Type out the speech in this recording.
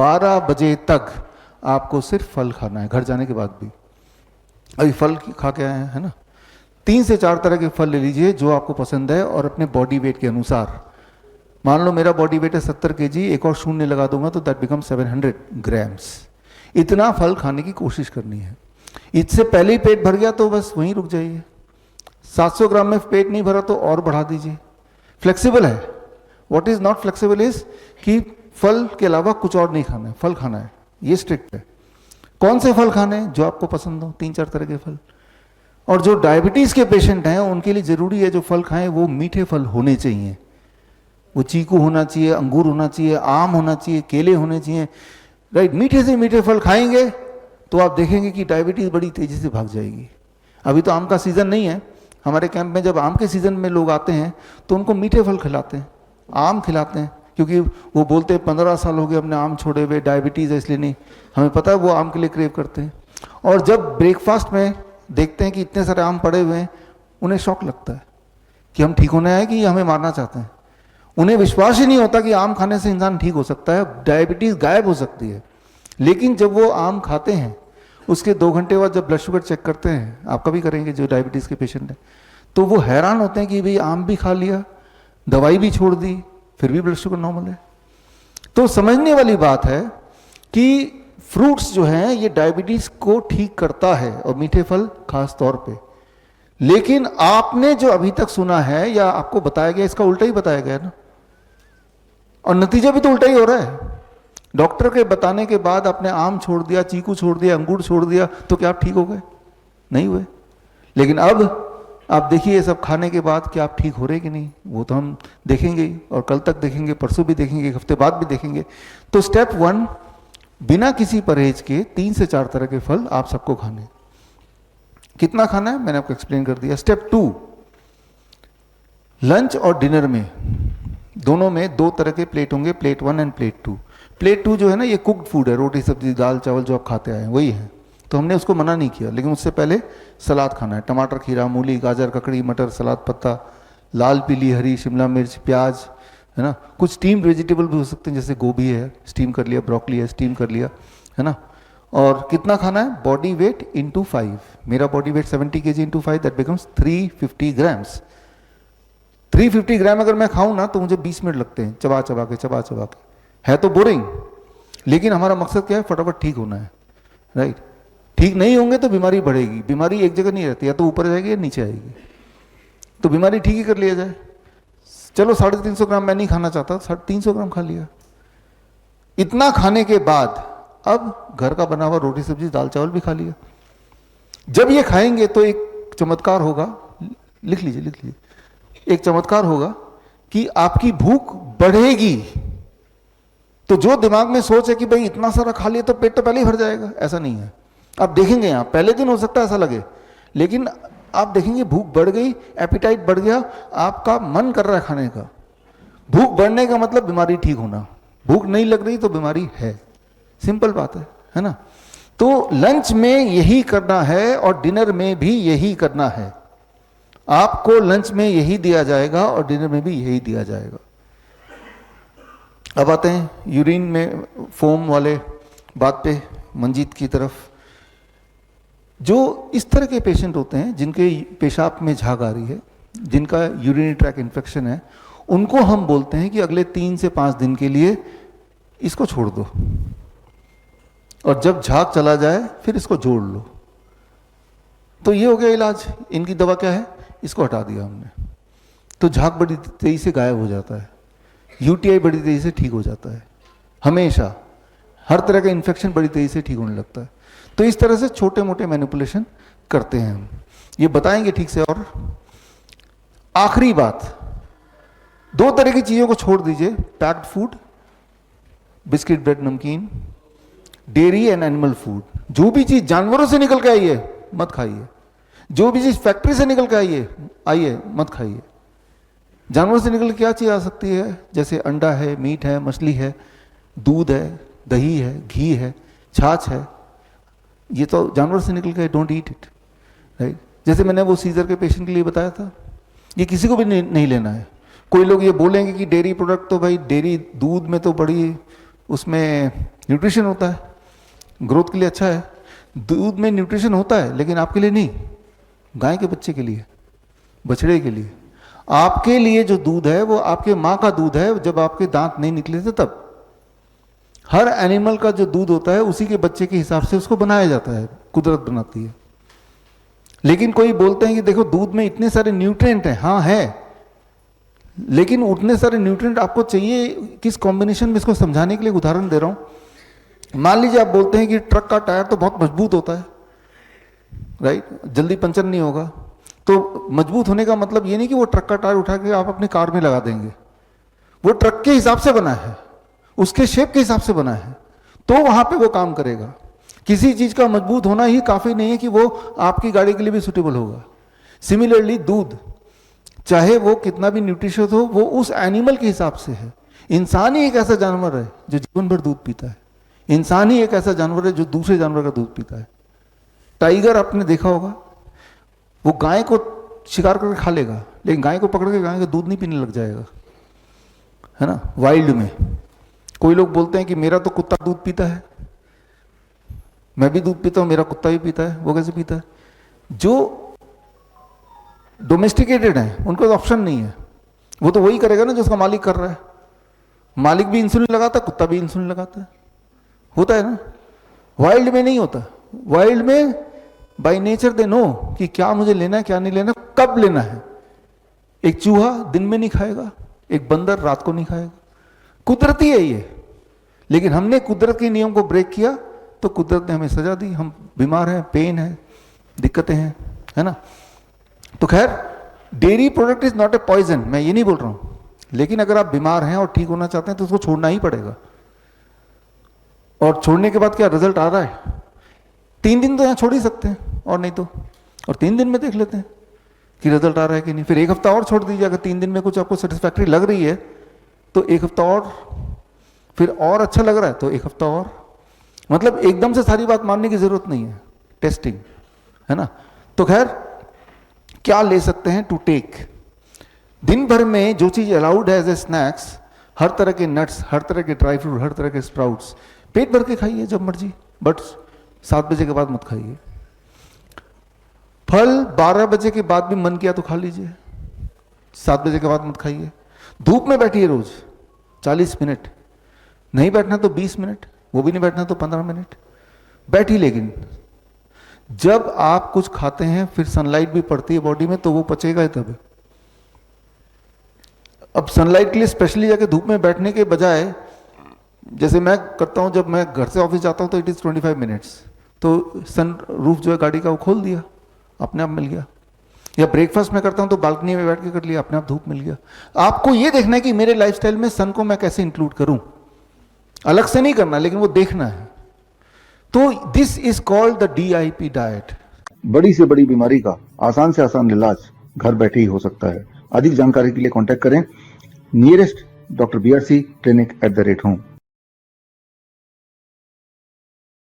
12 बजे तक आपको सिर्फ फल खाना है, घर जाने के बाद भी। अभी फल खा के आए हैं, है ना? 3 से 4 तरह के फल ले लीजिए जो आपको पसंद है, और अपने बॉडी वेट के अनुसार। मान लो मेरा बॉडी वेट है 70 kg, एक और शून्य लगा दूंगा तो दैट बिकम 700 ग्राम्स। इतना फल खाने की कोशिश करनी है। इससे पहले ही पेट भर गया तो बस वहीं रुक जाइए। 700 ग्राम में पेट नहीं भरा तो और बढ़ा दीजिए। फ्लेक्सिबल है। What is not flexible is कि फल के अलावा कुछ और नहीं खाना है, फल खाना है, ये स्ट्रिक्ट है। कौन से फल खाने हैं? जो आपको पसंद हो, 3-4 तरह के फल। और जो डायबिटीज के पेशेंट हैं उनके लिए जरूरी है जो फल खाएं वो मीठे फल होने चाहिए। वो चीकू होना चाहिए, अंगूर होना चाहिए, आम होना चाहिए, केले होने चाहिए, राइट? मीठे से मीठे फल खाएंगे तो आप देखेंगे कि डायबिटीज बड़ी तेजी से भाग जाएगी। अभी तो आम का सीजन नहीं है। हमारे कैंप में जब आम के सीजन में लोग आते हैं तो उनको मीठे फल खिलाते हैं, आम खिलाते हैं, क्योंकि वो बोलते हैं 15 साल हो गए हमने आम छोड़े हुए, डायबिटीज है इसलिए नहीं। हमें पता है वो आम के लिए क्रेव करते हैं। और जब ब्रेकफास्ट में देखते हैं कि इतने सारे आम पड़े हुए हैं, उन्हें शौक लगता है कि हम ठीक होने आए कि हमें मारना चाहते हैं। उन्हें विश्वास ही नहीं होता कि आम खाने से इंसान ठीक हो सकता है, डायबिटीज गायब हो सकती है। लेकिन जब वो आम खाते हैं उसके 2 घंटे बाद जब ब्लड शुगर चेक करते हैं, आप कभी करेंगे जो डायबिटीज के पेशेंट हैं, तो वो हैरान होते हैं कि भाई आम भी खा लिया, दवाई भी छोड़ दी, फिर भी ब्लड शुगर नॉर्मल है। तो समझने वाली बात है कि फ्रूट्स जो हैं ये डायबिटीज को ठीक करता है, और मीठे फल खास तौर पे। लेकिन आपने जो अभी तक सुना है या आपको बताया गया, इसका उल्टा ही बताया गया ना, और नतीजा भी तो उल्टा ही हो रहा है। डॉक्टर के बताने के बाद आपने आम छोड़ दिया, चीकू छोड़ दिया, अंगूर छोड़ दिया, तो क्या आप ठीक हो गए? नहीं हुए। लेकिन अब आप देखिए ये सब खाने के बाद क्या आप ठीक हो रहे कि नहीं, वो तो हम देखेंगे ही, और कल तक देखेंगे, परसों भी देखेंगे, एक हफ्ते बाद भी देखेंगे। तो स्टेप 1, बिना किसी परहेज के 3 से 4 तरह के फल आप सबको खाने। कितना खाना है मैंने आपको एक्सप्लेन कर दिया। स्टेप 2, लंच और डिनर में दोनों में 2 तरह के प्लेट होंगे, प्लेट 1 एंड प्लेट 2। प्लेट 2 जो है ना, ये कुक्ड फूड है, रोटी सब्जी दाल चावल जो आप खाते आए हैं वही है, तो हमने उसको मना नहीं किया। लेकिन उससे पहले सलाद खाना है, टमाटर, खीरा, मूली, गाजर, ककड़ी, मटर, सलाद पत्ता, लाल, पीली, हरी, शिमला मिर्च, प्याज, है ना। कुछ स्टीम्ड वेजिटेबल भी हो सकते हैं, जैसे गोभी है स्टीम कर लिया, ब्रोकली है स्टीम कर लिया, है ना। और कितना खाना है? Body weight into 5। मेरा body weight 70 kg into 5, that becomes 350 grams. 350 ग्राम अगर मैं खाऊं ना तो मुझे 20 मिनट लगते हैं, चबा चबा के। है तो बोरिंग, लेकिन हमारा मकसद क्या है? फटाफट ठीक होना है, राइट। ठीक नहीं होंगे तो बीमारी बढ़ेगी। बीमारी एक जगह नहीं रहती, या तो ऊपर जाएगी या नीचे आएगी। तो बीमारी ठीक ही कर लिया जाए। चलो 350 ग्राम मैं नहीं खाना चाहता, 300 ग्राम खा लिया। इतना खाने के बाद अब घर का बना हुआ रोटी सब्जी दाल चावल भी खा लिया। जब ये खाएंगे तो एक चमत्कार होगा, लिख लीजिए, एक चमत्कार होगा कि आपकी भूख बढ़ेगी। तो जो दिमाग में सोच है कि भाई इतना सारा खा लिया तो पेट तो पहले ही भर जाएगा, ऐसा नहीं है। आप देखेंगे यहाँ पहले दिन हो सकता है ऐसा लगे, लेकिन आप देखेंगे भूख बढ़ गई, एपिटाइट बढ़ गया, आपका मन कर रहा है खाने का। भूख बढ़ने का मतलब बीमारी ठीक होना। भूख नहीं लग रही तो बीमारी है, सिंपल बात है ना। तो लंच में यही करना है और डिनर में भी यही करना है। आपको लंच में यही दिया जाएगा और डिनर में भी यही दिया जाएगा। अब आते हैं यूरिन में फोम वाले बात पे, मंजीत की तरफ। जो इस तरह के पेशेंट होते हैं जिनके पेशाब में झाग आ रही है, जिनका यूरिनरी ट्रैक इन्फेक्शन है, उनको हम बोलते हैं कि अगले 3 से 5 दिन के लिए इसको छोड़ दो, और जब झाग चला जाए फिर इसको जोड़ लो। तो ये हो गया इलाज। इनकी दवा क्या है? इसको हटा दिया हमने, तो झाग बड़ी तेजी से गायब हो जाता है, यूटीआई बड़ी तेजी से ठीक हो जाता है। हमेशा हर तरह का इन्फेक्शन बड़ी तेजी से ठीक होने लगता है। तो इस तरह से छोटे मोटे मैनिपुलेशन करते हैं हम, ये बताएंगे ठीक से। और आखिरी बात, 2 तरह की चीजों को छोड़ दीजिए, पैक्ड फूड, बिस्किट, ब्रेड, नमकीन, डेयरी एंड एनिमल फूड। जो भी चीज जानवरों से निकल के आई है मत खाइए, जो भी चीज फैक्ट्री से निकल के आई है मत खाइए। जानवरों से निकल के क्या चीज आ सकती है? जैसे अंडा है, मीट है, मछली है, दूध है, दही है, घी है, छाछ है, ये तो जानवर से निकल के, डोंट ईट इट, राइट। जैसे मैंने वो सीजर के पेशेंट के लिए बताया था, ये किसी को भी नहीं लेना है। कोई लोग ये बोलेंगे कि डेयरी प्रोडक्ट तो भाई डेयरी दूध में तो बड़ी उसमें न्यूट्रिशन होता है, ग्रोथ के लिए अच्छा है। दूध में न्यूट्रिशन होता है लेकिन आपके लिए नहीं, गाय के बच्चे के लिए, बछड़े के लिए। आपके लिए जो दूध है वो आपके माँ का दूध है, जब आपके दांत नहीं निकले थे तब। हर एनिमल का जो दूध होता है उसी के बच्चे के हिसाब से उसको बनाया जाता है, कुदरत बनाती है। लेकिन कोई बोलते हैं कि देखो दूध में इतने सारे न्यूट्रिएंट हैं, हाँ है, लेकिन उतने सारे न्यूट्रिएंट आपको चाहिए किस कॉम्बिनेशन में, इसको समझाने के लिए उदाहरण दे रहा हूं। मान लीजिए आप बोलते हैं कि ट्रक का टायर तो बहुत मजबूत होता है, राइट, जल्दी पंचर नहीं होगा। तो मजबूत होने का मतलब ये नहीं कि वो ट्रक का टायर उठा के आप अपनी कार में लगा देंगे। वो ट्रक के हिसाब से बना है, उसके शेप के हिसाब से बना है, तो वहां पे वो काम करेगा। किसी चीज का मजबूत होना ही काफी नहीं है कि वो आपकी गाड़ी के लिए भी सुटेबल होगा। सिमिलरली दूध, चाहे वो कितना भी न्यूट्रिशियस हो, वो उस एनिमल के हिसाब से है। इंसान ही एक ऐसा जानवर है जो जीवन भर दूध पीता है। इंसान ही एक ऐसा जानवर है जो दूसरे जानवर का दूध पीता है। टाइगर आपने देखा होगा, वो गाय को शिकार करके खा लेगा, लेकिन गाय को पकड़ के गाय का दूध नहीं पीने लग जाएगा, है ना, वाइल्ड में। कोई लोग बोलते हैं कि मेरा तो कुत्ता दूध पीता है, मैं भी दूध पीता हूं, मेरा कुत्ता भी पीता है। वो कैसे पीता है? जो डोमेस्टिकेटेड है उनको तो ऑप्शन नहीं है, वो तो वही करेगा ना जो उसका मालिक कर रहा है। मालिक भी इंसुलिन लगाता है, कुत्ता भी इंसुलिन लगाता है, होता है ना। वाइल्ड में नहीं होता। वाइल्ड में बाय नेचर दे नो कि क्या मुझे लेना है, क्या नहीं लेना, कब लेना है। एक चूहा दिन में नहीं खाएगा, एक बंदर रात को नहीं खाएगा। कुदरती है ये, लेकिन हमने कुदरत के नियम को ब्रेक किया तो कुदरत ने हमें सजा दी। हम बीमार हैं, पेन है, दिक्कतें हैं, है ना। तो खैर, dairy product is not a poison, मैं ये नहीं बोल रहा हूं, लेकिन अगर आप बीमार हैं और ठीक होना चाहते हैं तो उसको छोड़ना ही पड़ेगा। और छोड़ने के बाद क्या रिजल्ट आ रहा है? 3 दिन तो यहां छोड़ ही सकते हैं, और नहीं तो और 3 दिन में देख लेते हैं कि रिजल्ट आ रहा है कि नहीं। फिर 1 हफ्ता और छोड़ दीजिए, अगर 3 दिन में कुछ आपको सेटिस्फैक्ट्री लग रही है तो 1 हफ्ता और, फिर और अच्छा लग रहा है तो 1 हफ्ता और। मतलब एकदम से सारी बात मानने की जरूरत नहीं है, टेस्टिंग, है ना। तो खैर, क्या ले सकते हैं टू टेक? दिन भर में जो चीज अलाउड है एज ए स्नैक्स, हर तरह के नट्स, हर तरह के ड्राई फ्रूट, हर तरह के स्प्राउट्स, पेट भर के खाइए जब मर्जी, बट 7 बजे के बाद मत खाइए। फल 12 बजे के बाद भी मन किया तो खा लीजिए, 7 बजे के बाद मत खाइए। धूप में बैठिए रोज 40 मिनट, नहीं बैठना तो 20 मिनट, वो भी नहीं बैठना तो 15 मिनट बैठी। लेकिन जब आप कुछ खाते हैं फिर सनलाइट भी पड़ती है बॉडी में, तो वो पचेगा ही तब। अब सनलाइट के लिए स्पेशली जाके धूप में बैठने के बजाय, जैसे मैं करता हूं, जब मैं घर से ऑफिस जाता हूं तो इट इज 25 मिनट्स, तो सन रूफ जो है गाड़ी का वो खोल दिया, अपने आप मिल गया। या ब्रेकफास्ट में करता हूं तो बालकनी में बैठ के कर लिया, अपने आप धूप मिल गया। आपको ये देखना है कि मेरे लाइफस्टाइल में सन को मैं कैसे इंक्लूड करूं, अलग से नहीं करना, लेकिन वो देखना है। तो this is called the DIP diet. बड़ी से बड़ी बीमारी का आसान से आसान इलाज घर बैठे ही हो सकता है। अधिक जानकारी के लिए कांटेक्ट करें nearest doctor BRC clinic @ home।